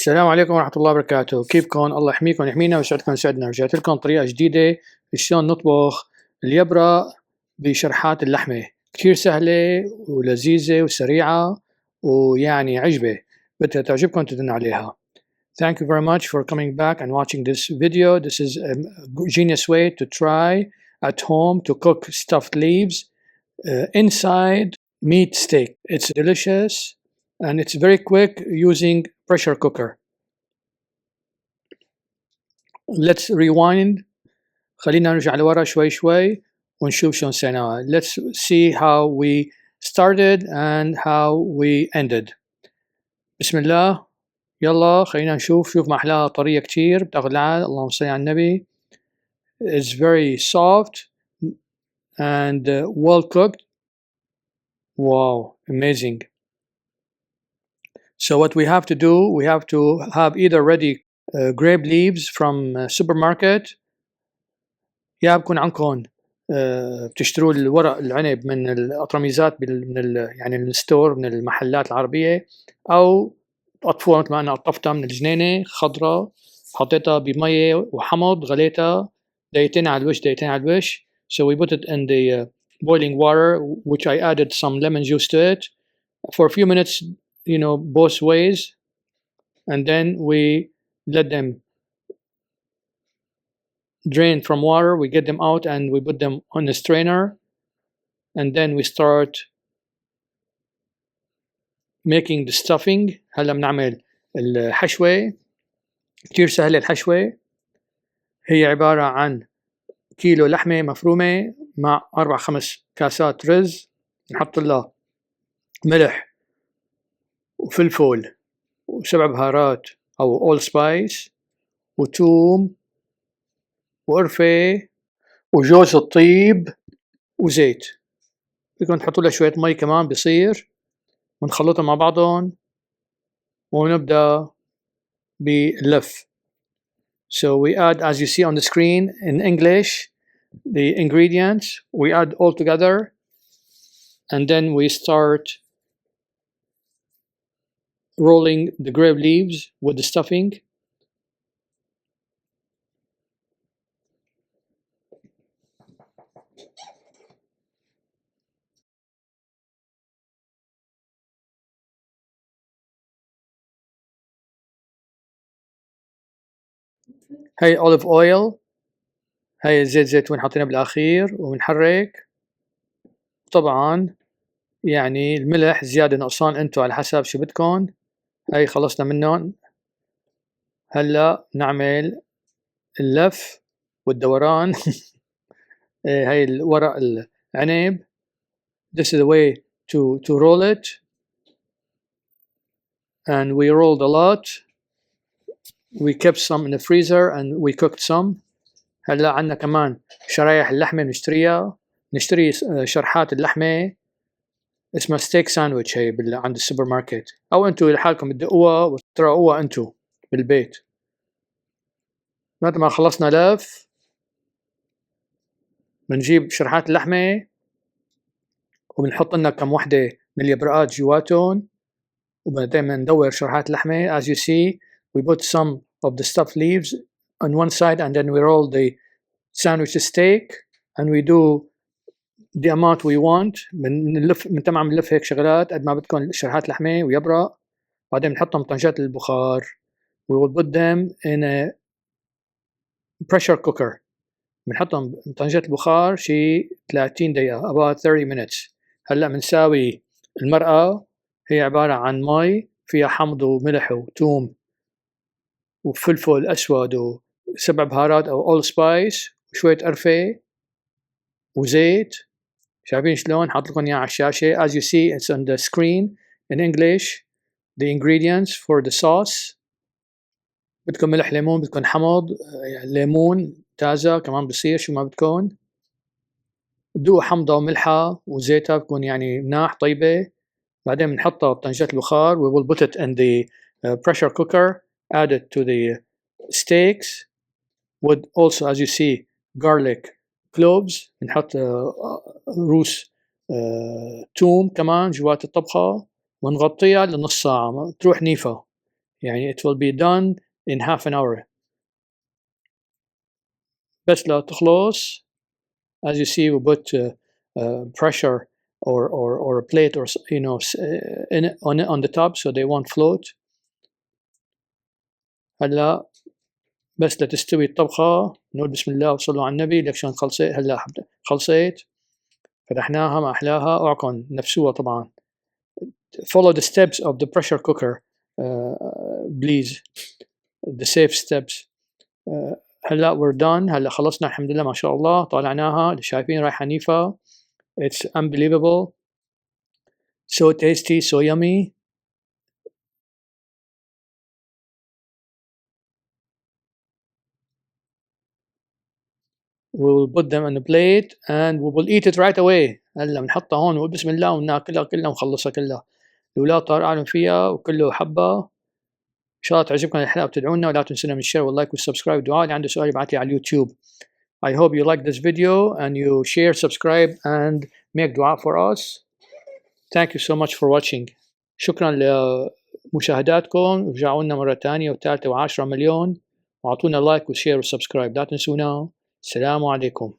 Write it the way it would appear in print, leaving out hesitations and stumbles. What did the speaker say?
السلام عليكم ورحمة الله وبركاته، كيفكم؟ الله يحميكم ويحمينا ويسعدكم ويسعدنا. رجعت لكم طريقة جديدة شلون نطبخ اليبرة بشرحات اللحمة، كتير سهلة ولذيذة وسريعة ويعني عجبة، بدها تعجبكم تدن عليها. Thank you very much for coming back and watching this video. This is a genius way to try at home to cook stuffed leaves inside meat steak. It's delicious and it's very quick using pressure cooker. Let's rewind. خلينا نرجع لورا شوي شوي ونشوف شلون سويناها. Let's see how we started and how we ended. بسم الله. يلا خلينا نشوف. شوف ما أحلاها طرية كتير بتاخذ العال. اللهم صل على النبي. It's very soft and well cooked. Wow, amazing. So what we have to do, we have to have either ready grape leaves from supermarket. يا بكون عندكم بتشتروا الورق العنب من الأطرميزات يعني من الستور من المحلات العربية، أو تقطفوها مثل ما أنا قطفتها من الجنينة خضراء، حطيتها بمية وحمض، غليتها دقيقتين على الوش دقيقتين على الوش. So we put it in the boiling water, which I added some lemon juice to it for a few minutes, you know, both ways, and then we let them drain from water. We get them out and we put them on a strainer, and then we start making the stuffing. هلا بنعمل الحشوة. كتير سهلة الحشوة. هي عبارة عن كيلو لحمة مفرومة مع 4-5 كاسات رز، نحط لها ملح وفلفل و7 بهارات أو all spice وتوم وقرفة وجوز الطيب وزيت. بدكم تحطوا لها شوية مي كمان بصير، ونخلطهم مع بعضهم ونبدأ باللف. So we add, as you see on the screen in English, the ingredients we add all together, and then we start rolling the grape leaves with the stuffing. هاي olive oil، هاي زيت زيتون حاطينه بالأخير وبنحرك. طبعا يعني الملح زيادة نقصان انتو على حسب شو بدكم. هاي خلصنا منهم. هلا نعمل اللف والدوران. هاي الورق العنب. This is the way to roll it, and we rolled a lot. We kept some in the freezer and we cooked some. هلا عندنا كمان شرايح اللحمة بنشتريها. نشتري شرحات اللحمة اسمها ستيك ساندويتش، هي عند السوبر ماركت، أو أنتوا لحالكم تدقوها وتراقوها أنتوا بالبيت. بعد ما خلصنا لف بنجيب شرحات اللحمة وبنحط لنا كم وحدة من اليبرقات جواتهم، وبعدين بندور شرحات اللحمة. As you see, we put some of the stuffed leaves on one side and then we roll the sandwich steak and we do the amount we want. بنلف بنتمعن بنلف هيك شغلات قد ما بدكم شرحات لحمة ويبرق. بعدين بنحطهم بطنجات البخار. We will put them in a pressure cooker. بنحطهم بطنجات البخار شي 30 دقيقة about 30 minutes. هلا بنساوي المرقة. هي عبارة عن مي فيها حمض وملح وثوم وفلفل أسود و7 بهارات أو all spice وشوية قرفة وزيت. شايفين شلون؟ حاط لكم إياه على الشاشة. As you see, it's on the screen in English. The ingredients for the sauce. بدكم ملح ليمون، بدكم حمض ليمون تازة كمان بصير، شو ما بدكم. دوقوا حمضة وملحة وزيتها بكون يعني مناح طيبة. بعدين بنحطها بطنجات البخار. We will put it in the pressure cooker. Add it to the steaks with also, as you see, garlic cloves. بنحط روس توم كمان جوات الطبخة ونغطيها لنص ساعة تروح نيفة. يعني it will be done in half an hour. بس لا تخلص as you see we put pressure or a plate or on the top so they won't float. هلا بس لتستوي الطبخة نقول بسم الله وصلوا على النبي. لك شلون خلصت هلا خلصت فتحناها ما أحلاها. أعكن نفسوها طبعا. Follow the steps of the pressure cooker please, the safe steps. هلا we're done. هلا خلصنا الحمد لله ما شاء الله. طالعناها اللي شايفين رايحة نيفا. It's unbelievable, so tasty, so yummy. We will put them on a plate and we will eat it right away. هلا بنحطها هون ونقول بسم الله وناكلها كلها ونخلصها كلها. الأولاد طارقين فيها وكله حبة. إن شاء الله تعجبكم الحلقة وتدعونا ولا تنسونا من الشير واللايك والسبسكرايب والدعاء. اللي عنده سؤال يبعت لي على اليوتيوب. I hope you like this video and you share, subscribe and make dua for us. Thank you so much for watching. شكرا لمشاهداتكم. ارجعوا لنا مرة ثانية وثالثة و10 مليون واعطونا لايك وشير وسبسكرايب. لا تنسونا. السلام عليكم.